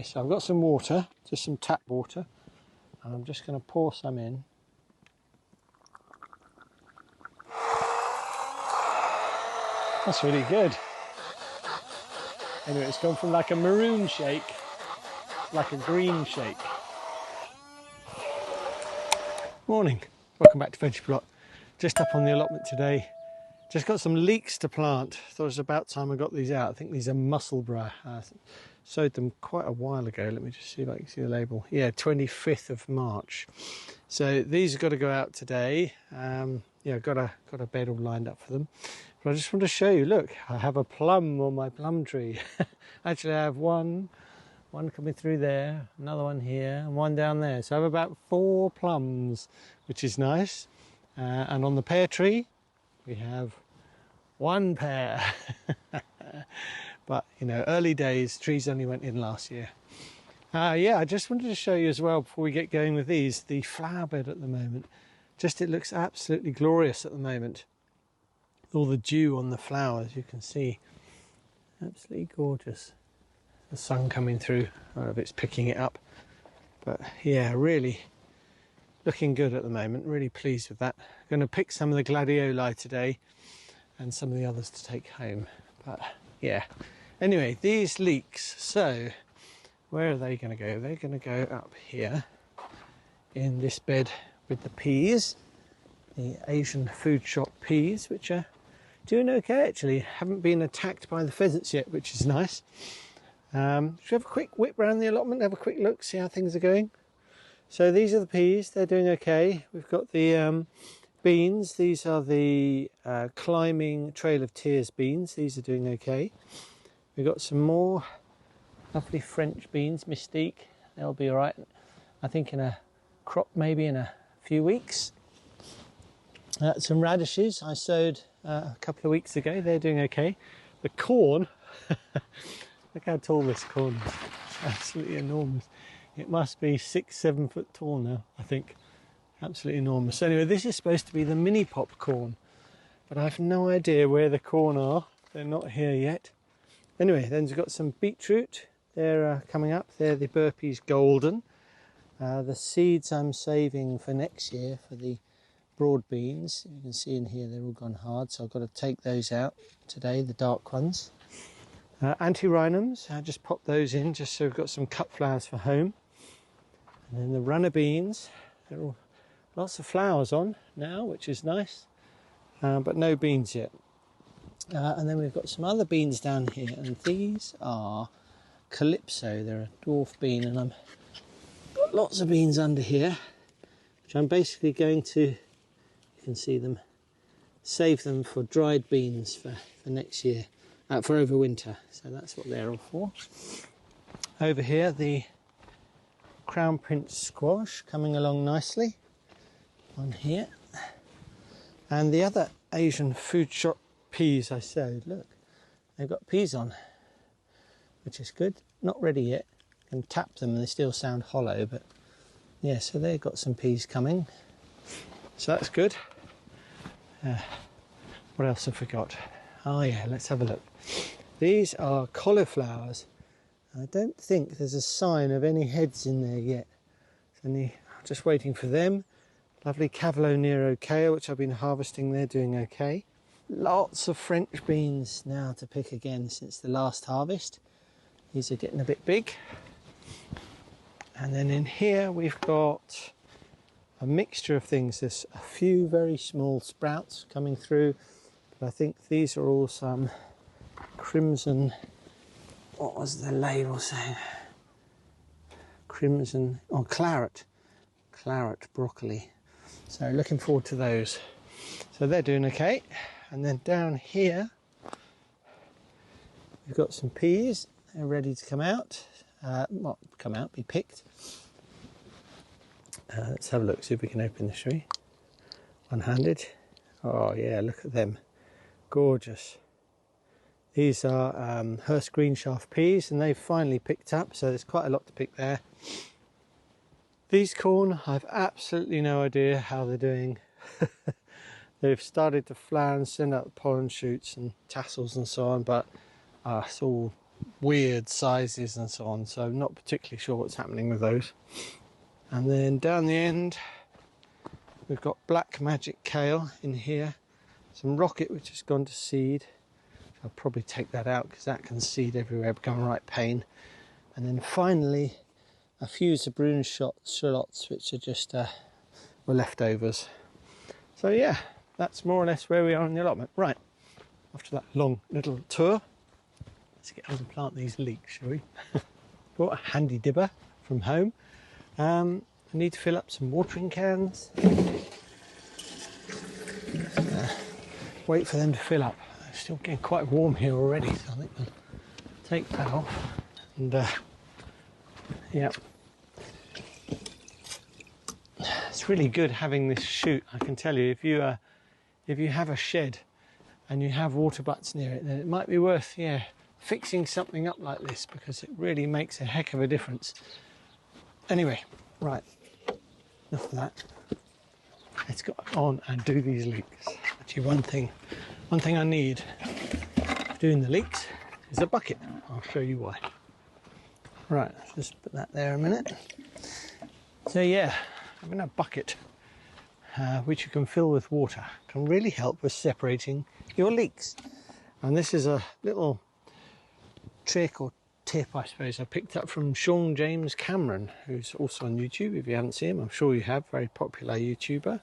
So I've got some water, just some tap water, and I'm just going to pour some in. That's really good. Anyway, it's gone from like a maroon shake, like a green shake. Morning, welcome back to VeggiePlot. Just up on the allotment today. Just got some leeks to plant. Thought it was about time I got these out. I think these are Musselburgh. I sowed them quite a while ago. Let me just see if I can see the label. Yeah, 25th of March. So these have got to go out today. Yeah, got a bed all lined up for them. But I just want to show you, look, I have a plum on my plum tree. Actually, I have one coming through there, another one here, and one down there. So I have about 4 plums, which is nice. And on the pear tree, we have 1 pear. But, you know, early days, trees only went in last year. Yeah, I just wanted to show you as well, before we get going with these, the flower bed at the moment. It looks absolutely glorious at the moment. All the dew on the flowers, you can see. Absolutely gorgeous. The sun coming through. I don't know if it's picking it up. But yeah, really looking good at the moment. Really pleased with that. Going to pick some of the gladioli today and some of the others to take home. But yeah. Anyway, these leeks. So where are they going to go? They're going to go up here in this bed with the peas. The Asian food shop peas, which are doing okay actually. Haven't been attacked by the pheasants yet, which is nice. Should we have a quick whip around the allotment, have a quick look, see how things are going? So these are the peas, they're doing okay. We've got the beans, these are the Climbing Trail of Tears beans, these are doing okay. We've got some more lovely French beans, Mystique, they'll be alright. I think in a crop maybe in a few weeks. Some radishes I sowed a couple of weeks ago, they're doing okay. The corn, look how tall this corn is, it's absolutely enormous. It must be 6-7 foot tall now, I think. Absolutely enormous. So anyway, this is supposed to be the mini popcorn, but I have no idea where the corn are. They're not here yet. Anyway, then we've got some beetroot. They're coming up. They're the Burpees Golden. The seeds I'm saving for next year for the broad beans. You can see in here they're all gone hard, so I've got to take those out today, the dark ones. Antirrhinums, I just popped those in just so we've got some cut flowers for home. And then the runner beans, there are lots of flowers on now, which is nice, but no beans yet. And then we've got some other beans down here, and these are Calypso. They're a dwarf bean, and I've got lots of beans under here, which I'm basically going to, you can see them, save them for dried beans for next year, for over winter. So that's what they're all for. Over here, the Crown Prince squash coming along nicely on here. And the other Asian food shop peas I sowed, look, they've got peas on, which is good. Not ready yet. I can tap them and they still sound hollow, but yeah, so they've got some peas coming. So that's good. What else have we got? Oh yeah, let's have a look. These are cauliflowers. I don't think there's a sign of any heads in there yet. I'm just waiting for them. Lovely Cavolo Nero kale, which I've been harvesting. They're doing okay. Lots of French beans now to pick again since the last harvest. These are getting a bit big. And then in here we've got a mixture of things. There's a few very small sprouts coming through, but I think these are all some crimson, what was the label saying? Crimson, oh, claret broccoli. So looking forward to those. So they're doing okay. And then down here, we've got some peas. They're ready to come out. Not come out, be picked. Let's have a look, see if we can open this, shall we? One-handed. Oh yeah, look at them. Gorgeous. These are Hurst green shaft peas, and they've finally picked up, so there's quite a lot to pick there. These corn, I've absolutely no idea how they're doing. They've started to flower and send out pollen shoots and tassels and so on, but it's all weird sizes and so on, so I'm not particularly sure what's happening with those. And then down the end we've got black magic kale in here, some rocket which has gone to seed. I'll probably take that out because that can seed everywhere, become a right pain. And then finally a few zabroon shallots which are just were leftovers. So yeah, that's more or less where we are in the allotment. Right, after that long little tour, let's get on and plant these leeks, shall we? Brought a handy dibber from home. I need to fill up some watering cans. Wait for them to fill up. It's still getting quite warm here already, so I think I'll take that off. And yeah, it's really good having this chute. I can tell you, if you have a shed and you have water butts near it, then it might be worth fixing something up like this, because it really makes a heck of a difference. Anyway, right, enough of that. Let's go on and do these leeks. Actually, one thing I need for doing the leeks is a bucket. I'll show you why. Right, just put that there a minute. So yeah, having a bucket which you can fill with water can really help with separating your leeks. And this is a little trick or tip, I suppose, I picked up from Sean James Cameron, who's also on YouTube. If you haven't seen him, I'm sure you have, very popular YouTuber.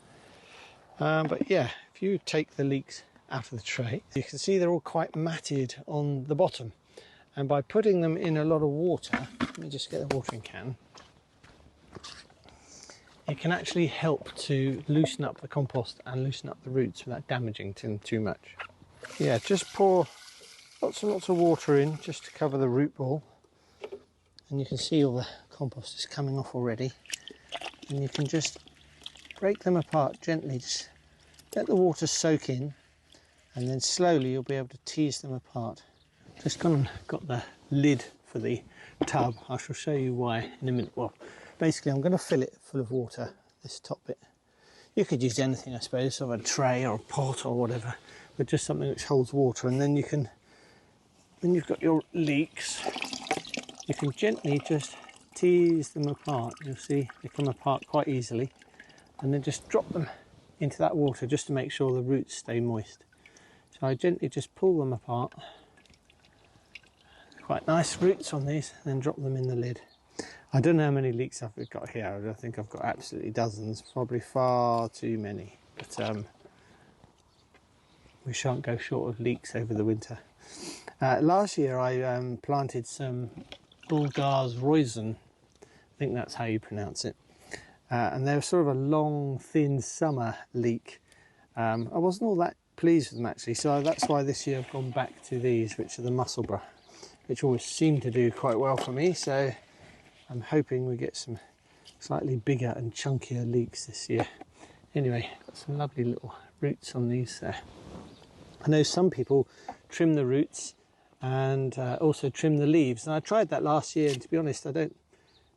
But yeah, if you take the leeks out of the tray, you can see they're all quite matted on the bottom. And by putting them in a lot of water, let me just get the watering can, it can actually help to loosen up the compost and loosen up the roots without damaging them too much. Yeah, just pour lots and lots of water in just to cover the root ball. And you can see all the compost is coming off already. And you can just break them apart gently, just let the water soak in, and then slowly you'll be able to tease them apart. Just gone and got the lid for the tub. I shall show you why in a minute. Well, basically I'm going to fill it full of water, this top bit. You could use anything, I suppose, sort of a tray or a pot or whatever, but just something which holds water. And then you can, when you've got your leeks, you can gently just tease them apart. You'll see they come apart quite easily. And then just drop them into that water just to make sure the roots stay moist. So I gently just pull them apart. Quite nice roots on these, and then drop them in the lid. I don't know how many leeks I've got here. I think I've got absolutely dozens, probably far too many. But we shan't go short of leeks over the winter. Last year I planted some Bulgar's Roizen. I think that's how you pronounce it. And they were sort of a long, thin summer leek. I wasn't all that pleased with them actually, so that's why this year I've gone back to these, which are the Musselburgh, which always seem to do quite well for me. So I'm hoping we get some slightly bigger and chunkier leeks this year. Anyway, got some lovely little roots on these there. I know some people trim the roots and also trim the leaves, and I tried that last year, and to be honest I don't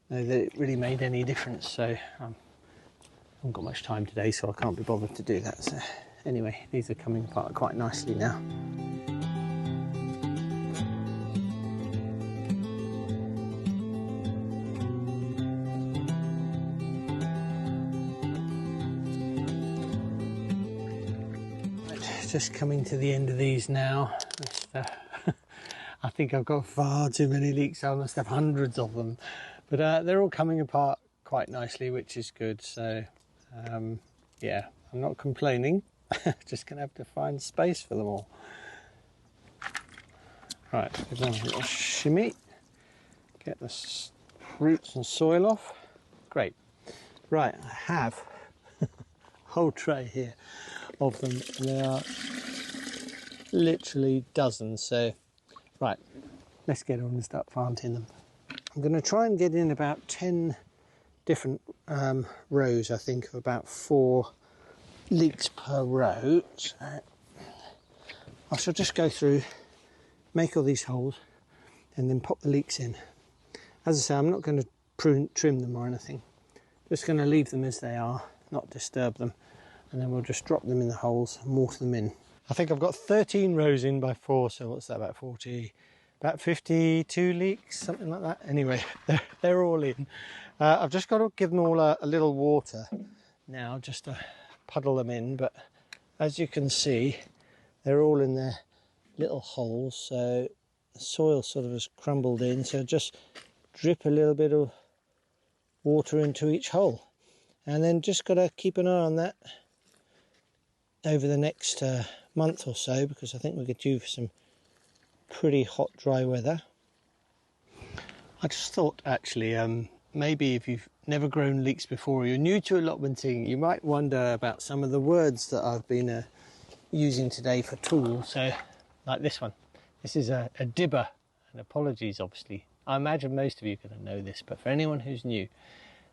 know that it really made any difference. So I haven't got much time today, so I can't be bothered to do that. So anyway, these are coming apart quite nicely now. Just coming to the end of these now. I think I've got far too many leeks. I must have hundreds of them, but they're all coming apart quite nicely, which is good. So yeah, I'm not complaining. Just gonna have to find space for them all. Right, give them a little shimmy, get the roots and soil off. Great. Right, I have a whole tray here of them. There are literally dozens. So right, let's get on and start planting them. I'm going to try and get in about 10 different rows, I think, of about 4 leeks per row. So I shall just go through, make all these holes, and then pop the leeks in. As I say, I'm not going to trim them or anything. Just going to leave them as they are, not disturb them. And then we'll just drop them in the holes and water them in. I think I've got 13 rows in by 4, so what's that, about 40, about 52 leeks, something like that. Anyway, they're all in. I've just got to give them all a little water now, just to puddle them in. But as you can see, they're all in their little holes. So the soil sort of has crumbled in. So just drip a little bit of water into each hole. And then just got to keep an eye on that over the next month or so, because I think we're due for some pretty hot, dry weather. I just thought, actually, maybe if you've never grown leeks before, or you're new to allotmenting, you might wonder about some of the words that I've been using today for tools. So, like this one. This is a dibber, and apologies, obviously. I imagine most of you are going to know this, but for anyone who's new,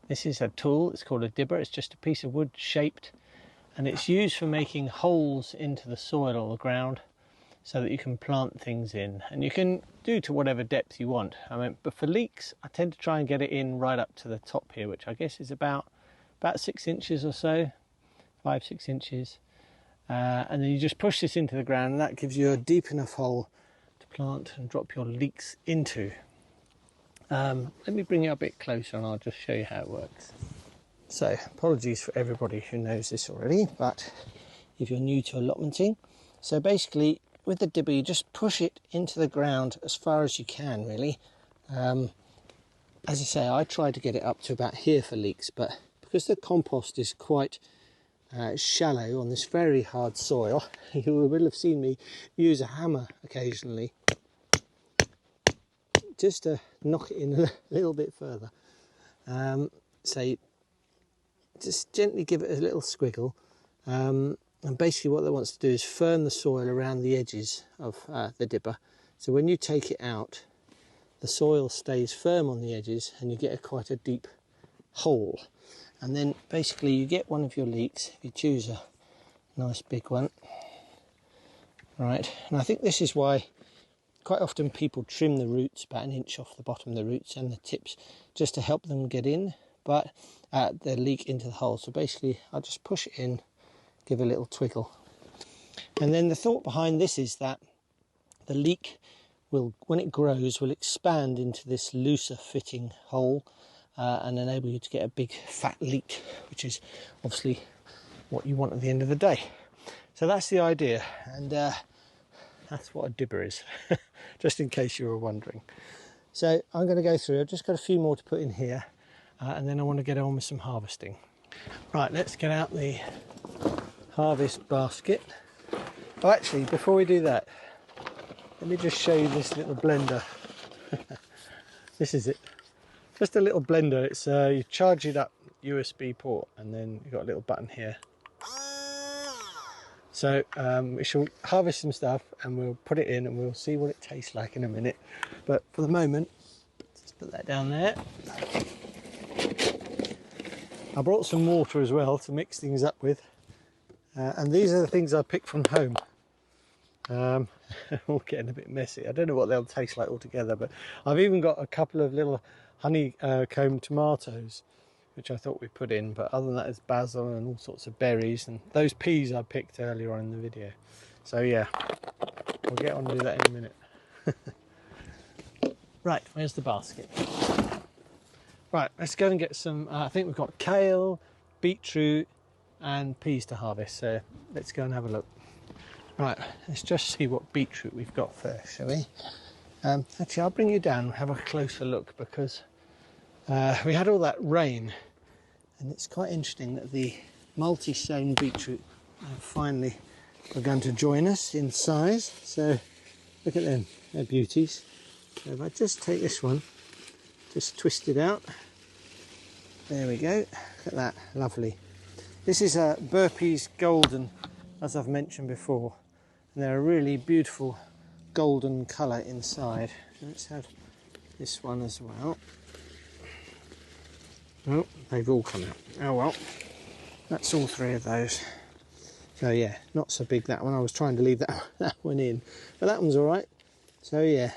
this is a tool. It's called a dibber. It's just a piece of wood shaped, and it's used for making holes into the soil or the ground, so that you can plant things in, and you can do to whatever depth you want. I mean, but for leeks, I tend to try and get it in right up to the top here, which I guess is about 6 inches or so, 5-6 inches. And then you just push this into the ground, and that gives you a deep enough hole to plant and drop your leeks into. Let me bring you a bit closer and I'll just show you how it works. So, apologies for everybody who knows this already, but if you're new to allotmenting, so basically with the dibber, you just push it into the ground as far as you can, really. As I say, I try to get it up to about here for leeks, but because the compost is quite shallow on this very hard soil, you will have seen me use a hammer occasionally just to knock it in a little bit further. So just gently give it a little squiggle. And basically what that wants to do is firm the soil around the edges of the dibber. So when you take it out, the soil stays firm on the edges and you get quite a deep hole. And then basically you get one of your leeks, if you choose a nice big one. Right, and I think this is why quite often people trim the roots about an inch off the bottom of the roots and the tips, just to help them get in, but the leek into the hole. So basically I'll just push it in, give a little twiggle. And then the thought behind this is that the leek will, when it grows, will expand into this looser fitting hole and enable you to get a big fat leek, which is obviously what you want at the end of the day. So that's the idea, and that's what a dibber is, just in case you were wondering. So I'm going to go through, I've just got a few more to put in here, and then I want to get on with some harvesting. Right, let's get out the harvest basket. Oh, actually, before we do that, let me just show you this little blender. This is it. Just a little blender. It's you charge it up USB port, and then you've got a little button here. So we shall harvest some stuff and we'll put it in and we'll see what it tastes like in a minute. But for the moment, let's put that down there. I brought some water as well to mix things up with. And these are the things I picked from home. All getting a bit messy. I don't know what they'll taste like altogether, but I've even got a couple of little honeycomb tomatoes, which I thought we'd put in, but other than that, it's basil and all sorts of berries, and those peas I picked earlier on in the video. So yeah, we'll get on to do that in a minute. Right, where's the basket? Right, let's go and get some, I think we've got kale, beetroot and peas to harvest, so let's go and have a look. Right, let's just see what beetroot we've got first, shall we? Actually, I'll bring you down and have a closer look, because we had all that rain, and it's quite interesting that the multi-sown beetroot have finally begun to join us in size. So look at them, they're beauties. So if I just take this one, just twist it out, there we go, look at that, lovely. This is a Burpees Golden, as I've mentioned before, and they're a really beautiful golden colour inside. Let's have this one as well. Oh, they've all come out. Oh well, that's all three of those. So yeah, not so big, that one. I was trying to leave that one in, but that one's all right. So yeah,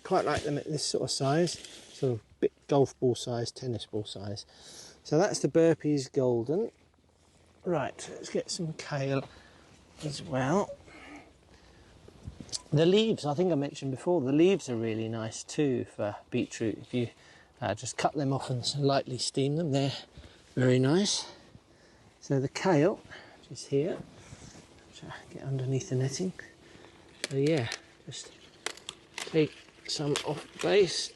quite like them at this sort of size, sort of bit golf ball size, tennis ball size. So that's the Burpees Golden. Right, let's get some kale as well. The leaves, I think I mentioned before, the leaves are really nice too for beetroot. If you just cut them off and lightly steam them, they're very nice. So the kale, which is here, get underneath the netting. So yeah, just take some off the base.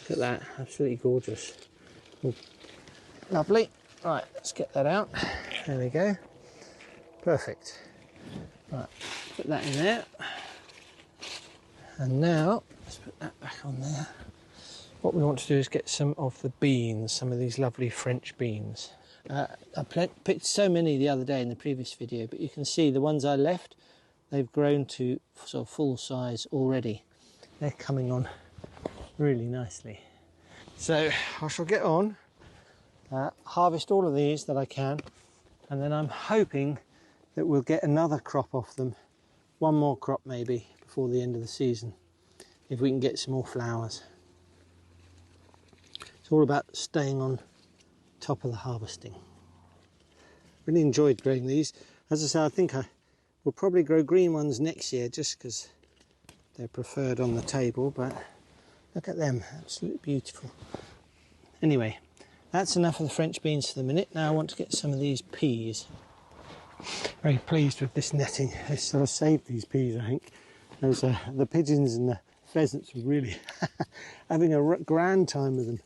Look at that, absolutely gorgeous. Ooh, lovely. Right, let's get that out. There we go. Perfect. Right, put that in there. And now, let's put that back on there. What we want to do is get some of the beans, some of these lovely French beans. I picked so many the other day in the previous video, but you can see the ones I left, they've grown to sort of full size already. They're coming on really nicely. So I shall get on, harvest all of these that I can, and then I'm hoping that we'll get another crop off them, one more crop maybe, before the end of the season, if we can get some more flowers. It's all about staying on top of the harvesting. Really enjoyed growing these. As I say, I think I will probably grow green ones next year just because they're preferred on the table, but look at them, absolutely beautiful. Anyway, that's enough of the French beans for the minute. Now I want to get some of these peas. Very pleased with this netting. I sort of saved these peas, I think. Those the pigeons and the pheasants were really having a grand time with them.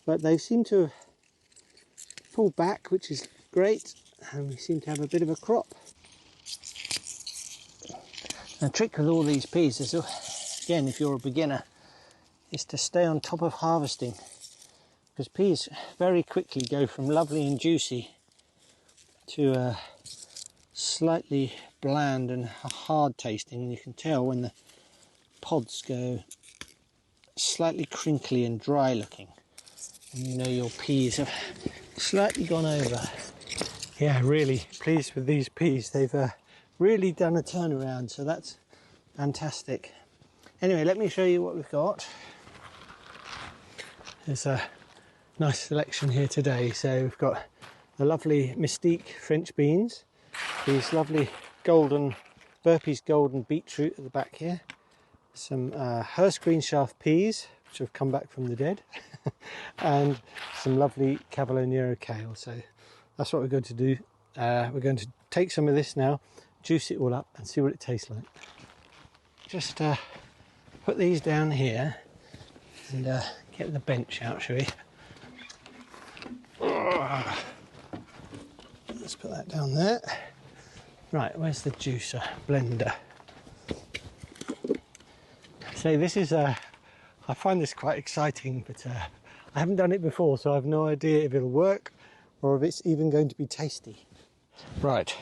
But they seem to have pulled back, which is great, and we seem to have a bit of a crop. The trick with all these peas is, again, if you're a beginner, is to stay on top of harvesting, because peas very quickly go from lovely and juicy to slightly bland and hard tasting, and you can tell when the pods go slightly crinkly and dry looking, and you know your peas have slightly gone over. Yeah, really pleased with these peas. They've really done a turnaround, so that's fantastic. Anyway, let me show you what we've got. There's a nice selection here today. So we've got the lovely Mystique French beans, these lovely golden Burpee's golden beetroot at the back here, some Hurst green shaft peas, which have come back from the dead, and some lovely Cavalloniero kale. So that's what we're going to do. We're going to take some of this now, juice it all up and see what it tastes like. Just put these down here and get the bench out, shall we? Let's put that down there. Right, where's the juicer blender? So this is I find this quite exciting, but I haven't done it before, so I have no idea if it'll work or if it's even going to be tasty. Right.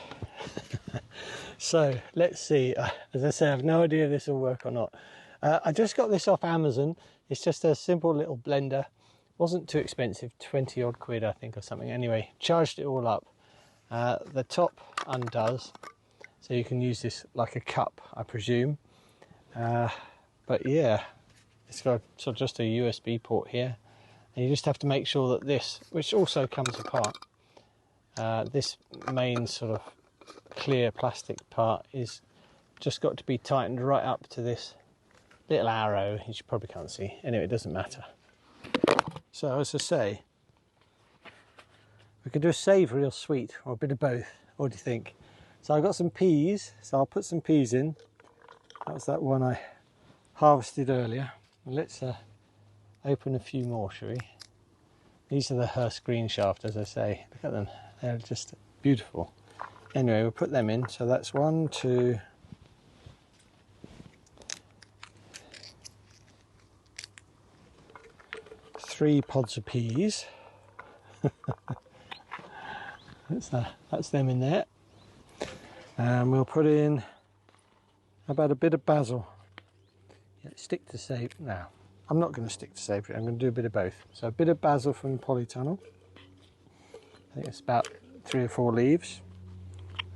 So let's see. As I say, I have no idea if this will work or not. I just got this off Amazon. It's just a simple little blender. Wasn't too expensive, 20 odd quid I think or something. Anyway, charged it all up. The top undoes, so you can use this like a cup, I presume. But yeah, it's got sort of just a USB port here, and you just have to make sure that this, which also comes apart, this main sort of clear plastic part is just got to be tightened right up to this little arrow, which you probably can't see. Anyway, it doesn't matter. So as I say, we could do a savoury or sweet, or a bit of both. What do you think? So I've got some peas, so I'll put some peas in. That's that one I harvested earlier. Let's open a few more, shall we? These are the Hurst green shaft, as I say. Look at them, they're just beautiful. Anyway, we'll put them in. So that's 1, 2, 3 pods of peas. That's them in there. And we'll put in about a bit of basil. Yeah, stick to savory. No, I'm not going to stick to savoury. I'm going to do a bit of both. So a bit of basil from the polytunnel. I think it's about 3 or 4 leaves.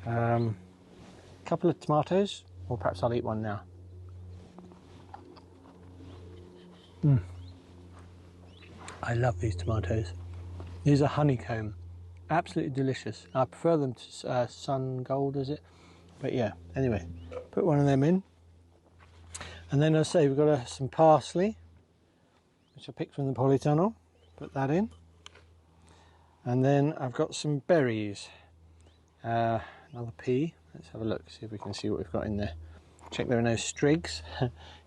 A couple of tomatoes, or perhaps I'll eat one now. I love these tomatoes. These are honeycomb, absolutely delicious. I prefer them to sun gold, is it? But yeah, anyway, put one of them in. And then I say we've got some parsley, which I picked from the polytunnel. Put that in. And then I've got some berries. Another pea. Let's have a look, see if we can see what we've got in there. Check there are no strigs.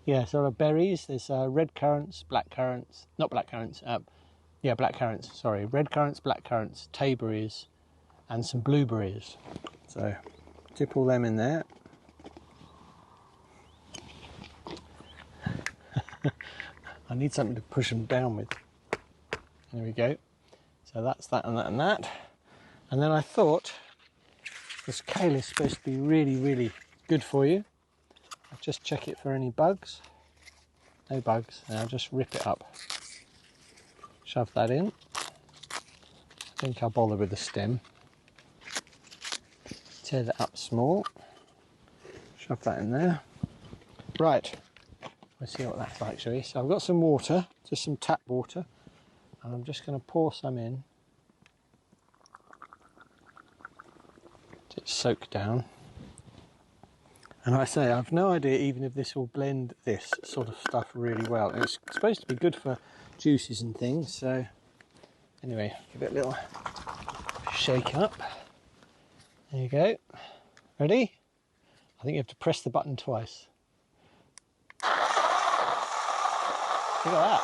Yeah, so berries. There's red currants, black currants, not black currants. Yeah, black currants. Sorry, red currants, black currants, tayberries, and some blueberries. So dip all them in there. I need something to push them down with. There we go. So that's that and that and that. And then I thought this kale is supposed to be really, really good for you. I'll just check it for any bugs. No bugs. And I'll just rip it up. Shove that in. I think I'll bother with the stem. Tear that up small. Shove that in there. Right. Let's see what that's like, shall we? So I've got some water, just some tap water. And I'm just going to pour some in. Let it soak down. And I say, I've no idea even if this will blend this sort of stuff really well. And it's supposed to be good for juices and things. So anyway, give it a little shake up. There you go. Ready? I think you have to press the button twice. Look at that.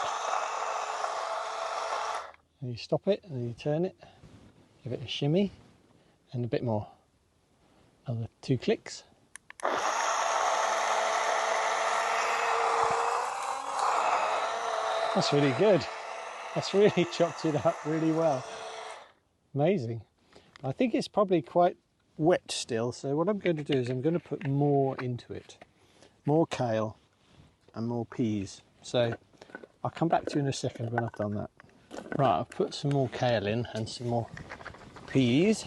And you stop it and then you turn it. Give it a shimmy and a bit more. Another 2 clicks. That's really good. That's really chopped it up really well. Amazing. I think it's probably quite wet still, so what I'm going to do is I'm going to put more into it. More kale and more peas. So I'll come back to you in a second when I've done that. Right, I've put some more kale in and some more peas.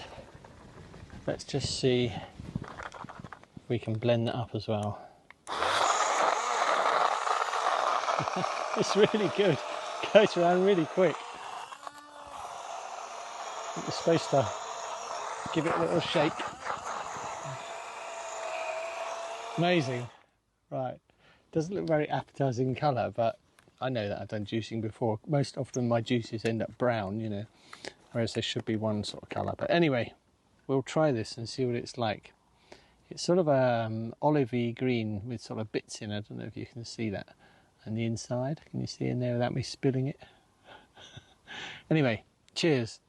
Let's just see if we can blend that up as well. It's really good. Goes around really quick. You're supposed to give it a little shake. Amazing. Right. Doesn't look very appetizing colour, but I know that I've done juicing before. Most often my juices end up brown, you know, whereas there should be one sort of colour. But anyway, we'll try this and see what it's like. It's sort of olivey green with sort of bits in it. I don't know if you can see that. And the inside, can you see in there without me spilling it? Anyway, cheers.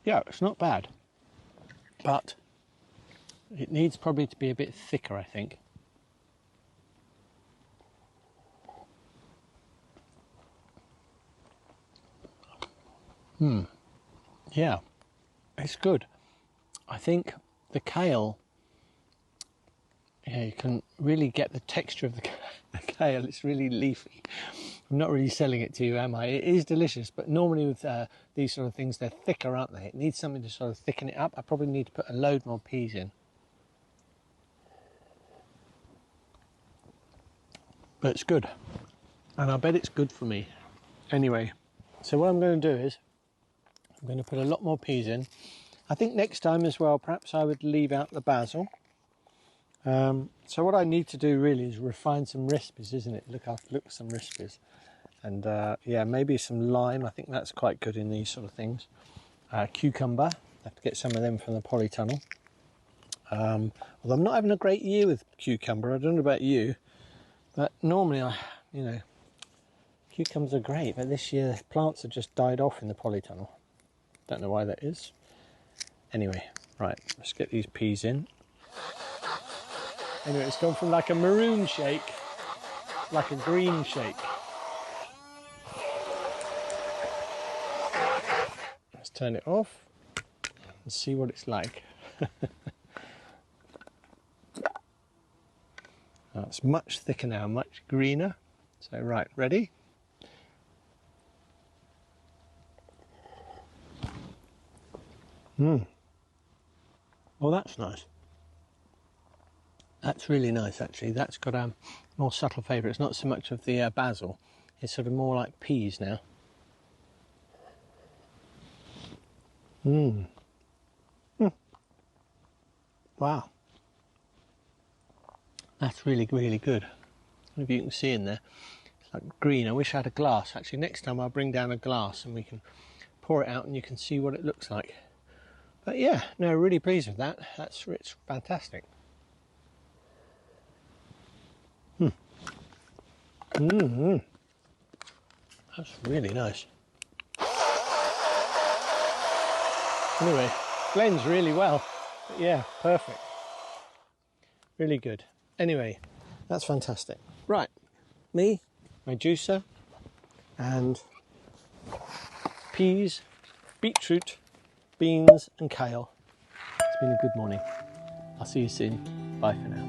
Yeah, it's not bad, but it needs probably to be a bit thicker, I think. Yeah, it's good. I think the kale, yeah, you can really get the texture of the kale. It's really leafy. I'm not really selling it to you, am I? It is delicious, but normally with these sort of things, they're thicker, aren't they? It needs something to sort of thicken it up. I probably need to put a load more peas in. But it's good. And I bet it's good for me. Anyway, so what I'm going to do is I'm going to put a lot more peas in. I think next time as well, perhaps I would leave out the basil. So what I need to do really is refine some recipes, isn't it? Look at some recipes. And yeah, maybe some lime. I think that's quite good in these sort of things. Cucumber. I have to get some of them from the polytunnel. Although I'm not having a great year with cucumber. I don't know about you. But normally, you know, cucumbers are great. But this year, plants have just died off in the polytunnel. Don't know why that is. Anyway, right, let's get these peas in. Anyway, it's gone from like a maroon shake, like a green shake. Let's turn it off and see what it's like. Oh, it's much thicker now, much greener. So right, ready? Oh, that's nice. That's really nice, actually. That's got a more subtle flavour. It's not so much of the basil. It's sort of more like peas now. Wow. That's really, really good. I don't know if you can see in there. It's like green. I wish I had a glass. Actually, next time I'll bring down a glass and we can pour it out and you can see what it looks like. But yeah, no, really pleased with that. It's fantastic. That's really nice. Anyway, blends really well. But yeah, perfect. Really good. Anyway, that's fantastic. Right, me, my juicer, and peas, beetroot, beans and kale. It's been a good morning. I'll see you soon. Bye for now.